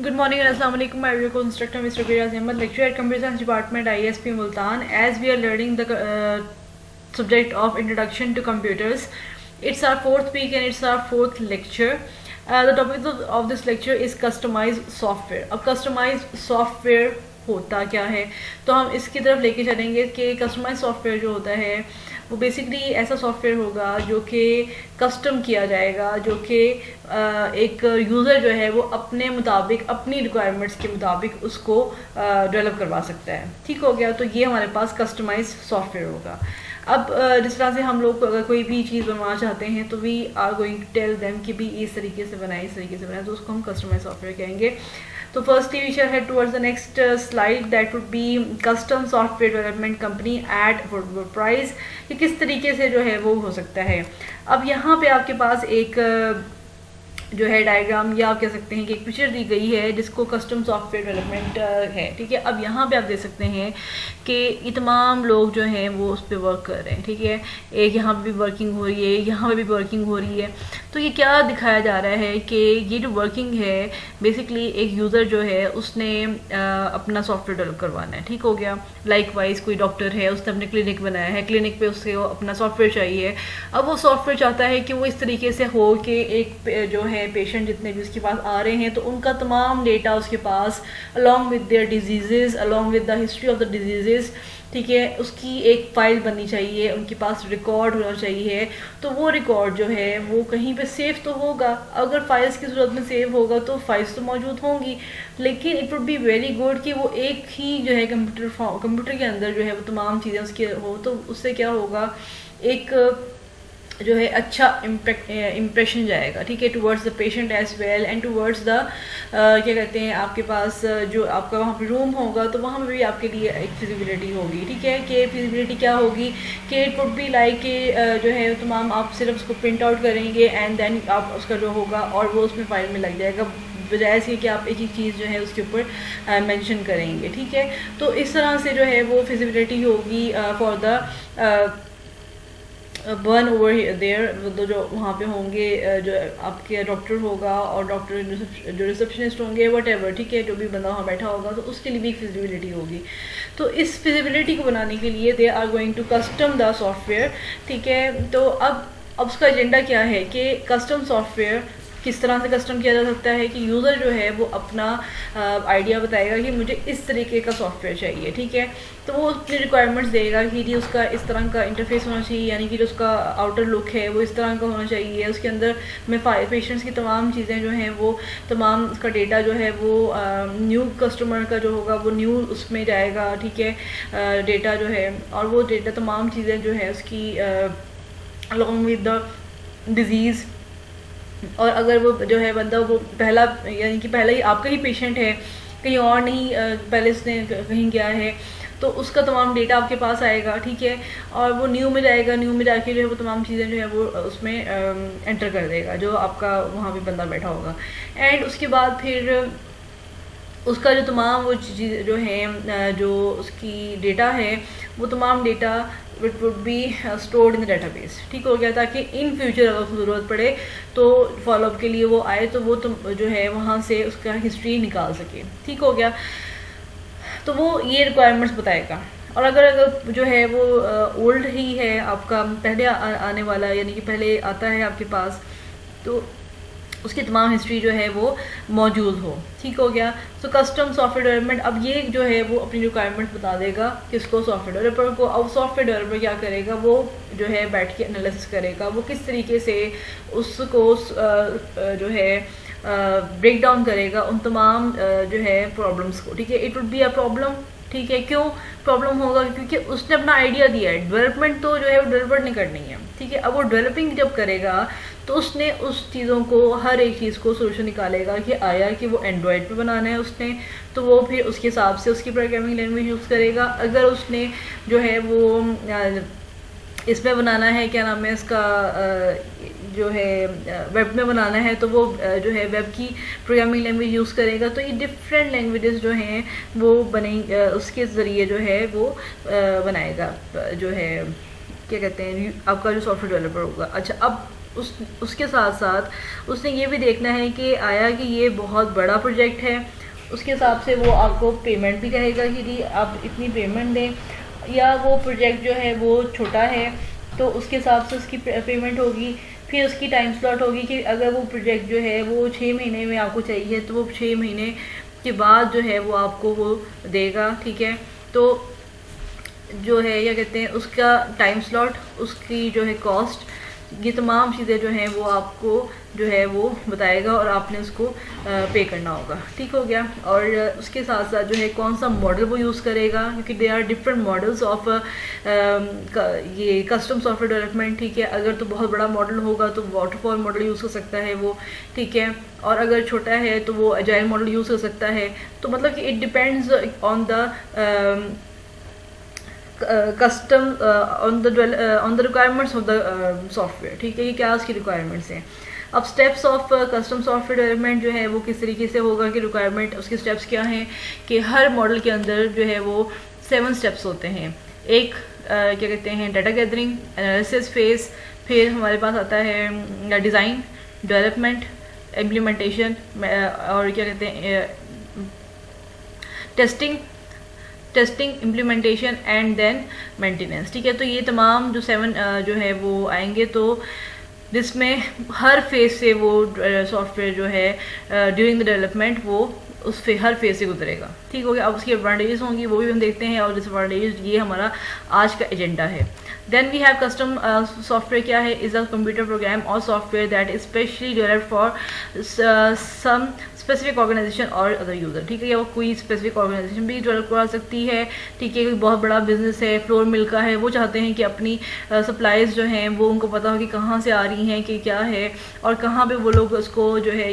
Good morning and assalamu alaikum. I am your co-instructor Mr. Giraz Ahmed, lecturer at Computer Science Department ISP Multan. As we are learning the subject of Introduction to Computers, it's our fourth week and it's our fourth lecture. The topic of this lecture is customized software. अब customized software होता क्या है, तो हम इसकी तरफ लेके चलेंगे कि कस्टमाइज सॉफ्टवेयर जो होता है वो बेसिकली ऐसा सॉफ्टवेयर होगा जो कि कस्टम किया जाएगा, जो कि एक यूज़र जो है वो अपने मुताबिक, अपनी रिक्वायरमेंट्स के मुताबिक उसको डेवलप करवा सकता है। ठीक हो गया, तो ये हमारे पास कस्टमाइज सॉफ्टवेयर होगा। अब जिस तरह से हम लोग अगर कोई भी चीज़ बनवाना चाहते हैं तो we are going to tell them कि भी इस तरीके से बनाए, इस तरीके से बनाए, तो उसको हम कस्टमाइज सॉफ्टवेयर कहेंगे। तो firstly we shall head towards the next slide, that would be custom software development company at affordable price. कि किस तरीके से जो है वो हो सकता है। अब यहाँ पे आपके पास एक जो है डायग्राम या आप कह सकते हैं कि एक पिक्चर दी गई है जिसको कस्टम सॉफ्टवेयर डेवलपमेंट है। ठीक है, अब यहाँ पे आप देख सकते हैं कि ये तमाम लोग जो हैं वो उस पर वर्क कर रहे हैं। ठीक है, एक यहाँ पे भी वर्किंग हो रही है, यहाँ पे भी वर्किंग हो रही है। तो ये क्या दिखाया जा रहा है कि ये जो वर्किंग है बेसिकली एक यूज़र जो है उसने अपना सॉफ्टवेयर डेवलप करवाना है। ठीक हो गया, लाइकवाइज कोई डॉक्टर है, उसने अपने क्लिनिक बनाया है, क्लिनिक पे उससे अपना सॉफ्टवेयर चाहिए। अब वो सॉफ्टवेयर चाहता है कि वो इस तरीके से हो कि एक जो है पेशेंट जितने भी उसके पास आ रहे हैं तो उनका तमाम डेटा उसके पास along with their diseases, along with the history of the diseases, ठीक है, उसकी एक फ़ाइल बननी चाहिए, उनके पास रिकॉर्ड होना चाहिए। तो वो रिकॉर्ड जो है वो कहीं पे सेव तो होगा, अगर फाइल्स की सूरत में सेव होगा तो फाइल्स तो मौजूद होंगी, लेकिन it would be very good कि वो एक ही जो है कंप्यूटर के अंदर जो है वो तमाम चीज़ें उसके हो। तो उससे क्या होगा, एक जो है अच्छा इम्प्रेशन जाएगा। ठीक है, towards the patient as well and towards the क्या कहते हैं, आपके पास जो आपका वहाँ पे रूम होगा तो वहाँ पे भी आपके लिए एक फिजिबिलिटी होगी। ठीक है, कि फिजिबिलिटी क्या होगी कि इट वुड बी लाइक कि जो है तमाम आप सिर्फ उसको प्रिंट आउट करेंगे एंड देन आप उसका जो होगा और वो उसमें फाइल में लग जाएगा, बजाय से कि आप एक एक चीज़ जो है उसके ऊपर मेंशन करेंगे। ठीक है, तो इस तरह से जो है वो फिजिबिलिटी होगी for the one over there, तो जो वहाँ पे होंगे जो आपके डॉक्टर होगा और डॉक्टर जो रिसेप्शनिस्ट होंगे वट एवर, ठीक है, जो भी बंदा वहाँ बैठा होगा तो उसके लिए भी एक फिजिबिलिटी होगी। तो इस फिजिबिलिटी को बनाने के लिए they are going to custom the software. ठीक है, तो अब उसका एजेंडा क्या है कि कस्टम सॉफ्टवेयर किस तरह से कस्टम किया जा सकता है कि यूज़र जो है वो अपना आइडिया बताएगा कि मुझे इस तरीके का सॉफ्टवेयर चाहिए। ठीक है, तो वो अपनी रिक्वायरमेंट्स देगा कि जी उसका इस तरह का इंटरफेस होना चाहिए, यानी कि जो उसका आउटर लुक है वो इस तरह का होना चाहिए, उसके अंदर में पेशेंट्स की तमाम चीज़ें जो हैं वो तमाम उसका डेटा जो है वो न्यू कस्टमर का जो होगा वो न्यू उसमें जाएगा। ठीक है, डेटा जो है और वो डेटा तमाम चीज़ें जो है उसकी अलॉन्ग विद द डिज़ीज़, और अगर वो जो है बंदा वो पहला यानी कि पहला ही आपका ही पेशेंट है, कहीं और नहीं पहले उसने कहीं गया है, तो उसका तमाम डेटा आपके पास आएगा। ठीक है, और वो न्यू में जाएगा, न्यू में जाके जो है वो तमाम चीज़ें जो है वो उसमें एंटर कर देगा जो आपका वहाँ पे बंदा बैठा होगा। एंड उसके बाद फिर उसका जो तमाम वो चीज़ जो है जो उसकी डेटा है वो तमाम data it would be stored in the database. ठीक हो गया, ताकि इन फ्यूचर अगर उसको ज़रूरत पड़े तो फॉलोअप के लिए वो आए तो वो जो है वहाँ से उसका हिस्ट्री निकाल सके। ठीक हो गया, तो वो ये रिक्वायरमेंट्स बताएगा। और अगर जो है वो ओल्ड ही है आपका, पहले आने वाला यानी कि पहले आता है आपके पास, तो उसकी तमाम हिस्ट्री जो है वो मौजूद हो। ठीक हो गया, तो कस्टम सॉफ्टवेयर डेवलपमेंट, अब ये जो है वो अपनी रिक्वायरमेंट बता देगा किसको, सॉफ्टवेयर डेवलपर को। अब सॉफ्टवेयर डेवलपर क्या करेगा, वो जो है बैठ के एनालिसिस करेगा, वो किस तरीके से उसको जो है ब्रेक डाउन करेगा उन तमाम जो है प्रॉब्लम्स को। ठीक है, it would be a problem. ठीक है, क्यों प्रॉब्लम होगा, क्योंकि उसने अपना आइडिया दिया है, डेवलपमेंट तो जो है वो डेवलपर ने करनी है। ठीक है, अब वो डेवलपिंग जब करेगा तो उसने उस चीज़ों को, हर एक चीज़ को सोल्यूशन निकालेगा कि आया कि वो एंड्रॉयड पे बनाना है उसने, तो वो फिर उसके हिसाब से उसकी प्रोग्रामिंग लैंग्वेज यूज़ करेगा। अगर उसने जो है वो इसमें बनाना है, क्या नाम है इसका, जो है वेब में बनाना है, तो वो जो है वेब की प्रोग्रामिंग लैंग्वेज यूज़ करेगा। तो ये डिफरेंट लैंग्वेजेस जो हैं वो बनेंगे, उसके ज़रिए जो है वो बनाएगा जो है क्या कहते हैं आपका जो सॉफ्टवेयर डेवलपर होगा। अच्छा, अब उसके साथ साथ उसने ये भी देखना है कि आया कि ये बहुत बड़ा प्रोजेक्ट है, उसके हिसाब से वो आपको पेमेंट भी कहेगा कि जी आप इतनी पेमेंट दें, या वो प्रोजेक्ट जो है वो छोटा है तो उसके हिसाब से उसकी पेमेंट होगी। फिर उसकी टाइम स्लॉट होगी कि अगर वो प्रोजेक्ट जो है वो 6 महीने में आपको चाहिए तो वो 6 महीने के बाद जो है वो आपको वो देगा, ठीक है। तो जो है क्या कहते हैं उसका टाइम स्लॉट, उसकी जो है कॉस्ट, ये तमाम चीज़ें जो हैं वो आपको जो है वो बताएगा और आपने उसको पे करना होगा, ठीक हो गया। और उसके साथ साथ जो है कौन सा मॉडल वो यूज़ करेगा, क्योंकि there are different models of ये कस्टम सॉफ्टवेयर डेवलपमेंट, ठीक है। अगर तो बहुत बड़ा मॉडल होगा तो वाटरफॉल मॉडल यूज़ कर सकता है वो, ठीक है। और अगर छोटा है तो वो एजाइल मॉडल यूज़ कर सकता है। तो मतलब कि it depends on the custom on the requirements of the software, ठीक है। ये क्या उसकी रिक्वायरमेंट्स हैं। अब steps of custom software development जो है वो किस तरीके से होगा कि रिक्वायरमेंट उसके स्टेप्स क्या हैं कि हर मॉडल के अंदर जो है वो 7 स्टेप्स होते हैं। एक क्या कहते हैं डाटा गैदरिंग, एनालिसिस फेज, फिर हमारे पास आता है डिज़ाइन, डेवलपमेंट, इम्प्लीमेंटेशन और क्या कहते हैं testing, implementation and then maintenance, ठीक है। तो ये तमाम जो 7 जो है वो आएंगे, तो जिसमें हर फेज से वो सॉफ्टवेयर जो है ड्यूरिंग द डेवलपमेंट वो उस हर फेज से गुजरेगा, ठीक हो गया। अब उसकी एडवांटेजेस होंगी वो भी हम देखते हैं और डिसएडवांटेजेस, ये हमारा आज का एजेंडा है। Then we have custom software क्या है, इज़ अ कंप्यूटर प्रोग्राम और software that is specially developed for some specific organization और अदर यूज़र, ठीक है। या वो कोई स्पेसिफिक ऑर्गेनाइजेशन भी डेवलप करा सकती है, ठीक है। कोई बहुत बड़ा बिजनेस है, फ्लोर मिल का है, वो चाहते हैं कि अपनी सप्लाईज जो हैं वो उनको पता हो कि कहाँ से आ रही हैं, कि क्या है और कहाँ पे वो लोग उसको जो है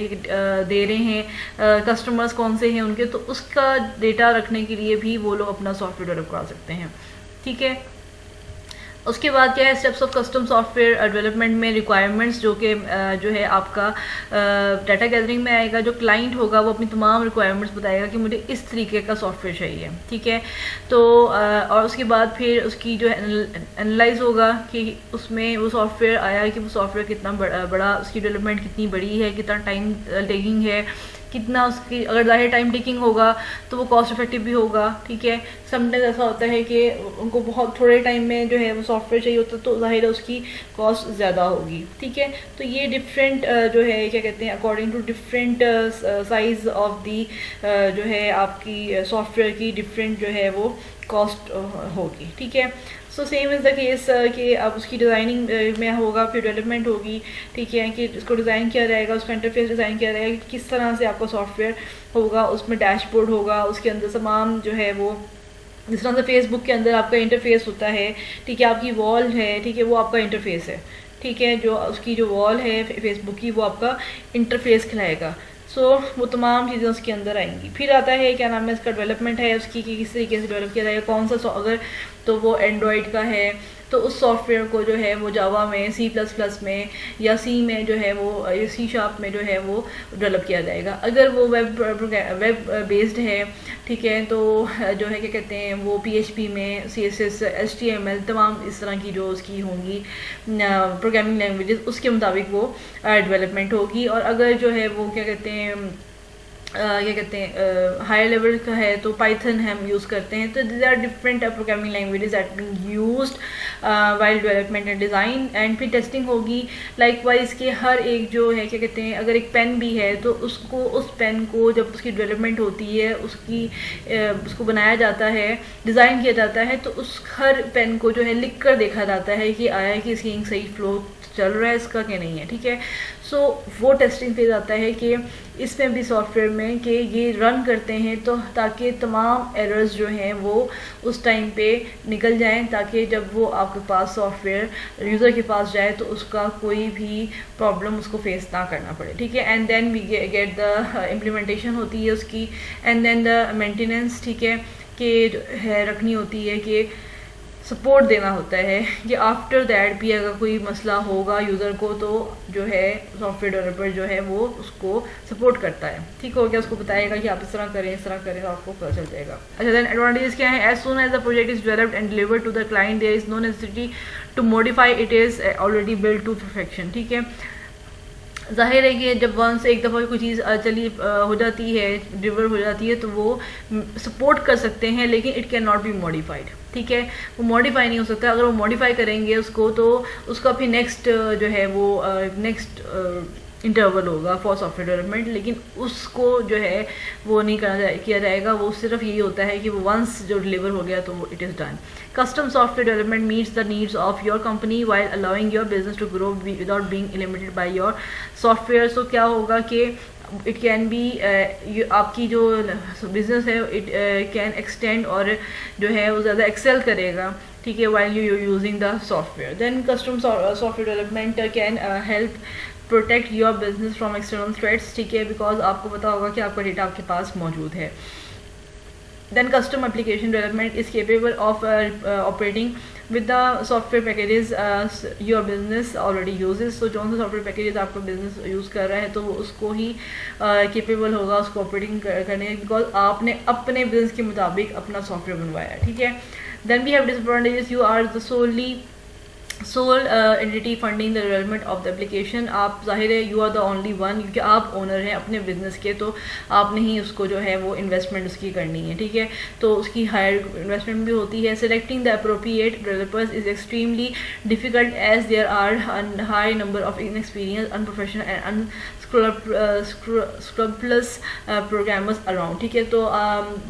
दे रहे हैं, कस्टमर्स कौन से हैं उनके, तो उसका डेटा रखने के लिए भी वो लोग अपना सॉफ्टवेयर डेवलप करा सकते हैं, ठीक है। उसके बाद क्या है steps of custom software development में रिक्वायरमेंट्स, जो कि जो है आपका डाटा गैदरिंग में आएगा। जो क्लाइंट होगा वो अपनी तमाम रिक्वायरमेंट्स बताएगा कि मुझे इस तरीके का सॉफ्टवेयर चाहिए, ठीक है। तो और उसके बाद फिर उसकी जो है एनालाइज होगा कि उसमें वो सॉफ्टवेयर आया कि वो सॉफ्टवेयर कितना बड़ा उसकी डेवलपमेंट कितनी बड़ी है, कितना टाइम टेकिंग है, कितना उसकी, अगर ज़्यादा टाइम टेकिंग होगा तो वो कॉस्ट इफेक्टिव भी होगा, ठीक है। समटाइम्स ऐसा होता है कि उनको बहुत थोड़े टाइम में जो है वो सॉफ्टवेयर चाहिए होता है तो ज़ाहिर है उसकी कॉस्ट ज़्यादा होगी, ठीक है। तो ये डिफरेंट जो है क्या कहते हैं according to different size of the जो है आपकी सॉफ्टवेयर की डिफरेंट जो है वो कॉस्ट होगी, ठीक है। So same is the case कि अब उसकी डिज़ाइनिंग में होगा, फिर डेवलपमेंट होगी, ठीक है, कि इसको डिज़ाइन किया जाएगा, उसका इंटरफेस डिज़ाइन किया जाएगा, किस तरह से आपका सॉफ्टवेयर होगा, उसमें डैशबोर्ड होगा, उसके अंदर तमाम जो है वो जिस तरह से फेसबुक के अंदर आपका इंटरफेस होता है, ठीक है, आपकी वॉल है, ठीक है, वो आपका इंटरफेस है, ठीक है। जो उसकी जो वॉल है फेसबुक की वो आपका इंटरफेस खिलाएगा। सो वो तमाम चीज़ें उसके अंदर आएंगी। फिर आता है क्या नाम है इसका डेवलपमेंट है उसकी कि किस तरीके से डेवलप किया जाएगा, कौन सा अगर तो वो एंड्रॉयड का है तो उस सॉफ्टवेयर को जो है वो जावा में, C++ में या सी में जो है वो C# में जो है वो डेवलप किया जाएगा। अगर वो वेब बेस्ड है, ठीक है, तो जो है क्या कहते हैं वो PHP में, CSS, HTML तमाम इस तरह की जो उसकी होंगी प्रोग्रामिंग लैंग्वेजेस, उसके मुताबिक वो डेवलपमेंट होगी। और अगर जो है वो क्या कहते हैं हायर लेवल का है तो पाइथन हम यूज़ करते हैं। तो these are different programming languages that being used while development and design. And फिर टेस्टिंग होगी लाइकवाइज के हर एक जो है क्या कहते हैं अगर एक पेन भी है तो उसको उस पेन को जब उसकी डेवलपमेंट होती है उसको बनाया जाता है, डिज़ाइन किया जाता है, तो उस हर पेन को जो है लिख कर देखा जाता है कि आया कि इसकी इंक सही फ्लो चल रहा है इसका क्या नहीं है, ठीक है। सो वो टेस्टिंग फेज आता है कि इसमें भी सॉफ्टवेयर में कि ये रन करते हैं तो ताकि तमाम एरर्स जो हैं वो उस टाइम पे निकल जाएं, ताकि जब वो आपके पास सॉफ्टवेयर यूज़र के पास जाए तो उसका कोई भी प्रॉब्लम उसको फेस ना करना पड़े, ठीक है। And then we get the implementation होती है उसकी, एंड देन द मेंटेनेंस, ठीक है, कि है रखनी होती है कि सपोर्ट देना होता है कि आफ्टर दैट भी अगर कोई मसला होगा यूज़र को तो जो है सॉफ्टवेयर डेवलपर जो है वो उसको सपोर्ट करता है। ठीक हो गया, उसको बताएगा कि आप इस तरह करें तो आपको पता चल जाएगा। अच्छा, देन एडवांटेजेस क्या है? As soon as the project is developed and delivered to the client there is no necessity to modify, it is already build to perfection. ठीक है, ज़ाहिर है कि जब वंस एक दफ़ा कोई चीज़ चली हो जाती है, डिलीवर हो जाती है, तो वो सपोर्ट कर सकते हैं, लेकिन it can not be modified. ठीक है, वो मॉडिफाई नहीं हो सकता। अगर वो मॉडिफाई करेंगे उसको तो उसका फिर नेक्स्ट जो है वो नेक्स्ट इंटरवल होगा फॉर सॉफ्टवेयर डेवलपमेंट, लेकिन उसको जो है वो नहीं किया जाएगा। वो सिर्फ यही होता है कि वो वंस जो डिलीवर हो गया तो it is done. Custom software development meets the needs of your company while allowing your business to grow without being limited by your software. So क्या होगा कि इट कैन बी आपकी जो बिज़नेस है इट कैन एक्सटेंड और जो है वो ज़्यादा एक्सेल करेगा। ठीक है, while you using the software. Then custom software development can help protect your business from external threats. ठीक है, बिकॉज आपको पता होगा कि आपका डेटा आपके पास मौजूद है। Then custom application development is capable of operating with the software packages your business already uses. So जो सा software packages आपका business use कर रहा है तो उसको ही capable होगा उसको operating करने, because आपने अपने business के मुताबिक अपना software बनवाया है। ठीक है, then we have disadvantages. You are the sole entity funding the development of the application. आप जाहिर है you are the only one, क्योंकि आप ओनर हैं अपने बिजनेस के, तो आपने ही उसको जो है वो इन्वेस्टमेंट उसकी करनी है। ठीक है, तो उसकी हायर इन्वेस्टमेंट भी होती है। Selecting the appropriate developers is extremely difficult as there are high number of inexperience unprofessional and scrupleless programmers around. ठीक है, तो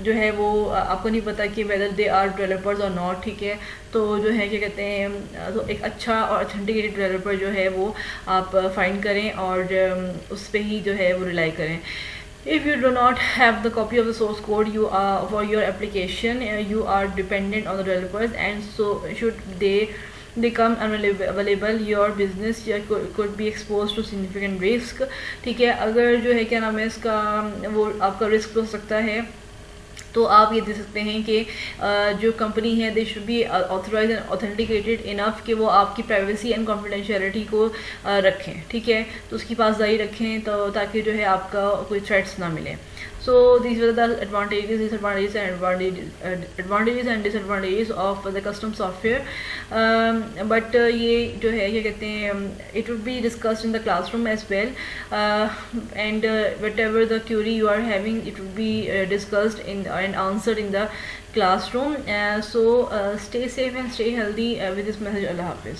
जो है वो आपको नहीं पता कि वेदर दे आर डेवलपर्स और नॉट। ठीक है, तो जो है क्या कहते हैं, तो एक अच्छा और ऑथेंटिकेटेड डेवलपर जो है वो आप फाइंड करें और उस पर ही जो है वो रिलाई करें। If you do not have the copy of the source code you are for your application, you are dependent on the developers, and so should they become unavailable, your business could be exposed to significant risk। ठीक है, अगर जो है क्या नाम है इसका वो आपका रिस्क हो सकता है, तो आप ये दे सकते हैं कि जो कंपनी है they should be authorize and authenticated enough कि वो आपकी प्राइवेसी एंड कॉन्फिडेंशियलिटी को रखें। ठीक है, तो उसकी पासदारी रखें, तो ताकि जो है आपका कोई थ्रेट्स ना मिले। So these were the advantages and disadvantages of the custom software, but ये जो है क्या कहते हैं it would be discussed in the classroom as well, and whatever the query you are having it would be discussed and answered in the classroom. So stay safe and stay healthy with this message. Allah Hafiz.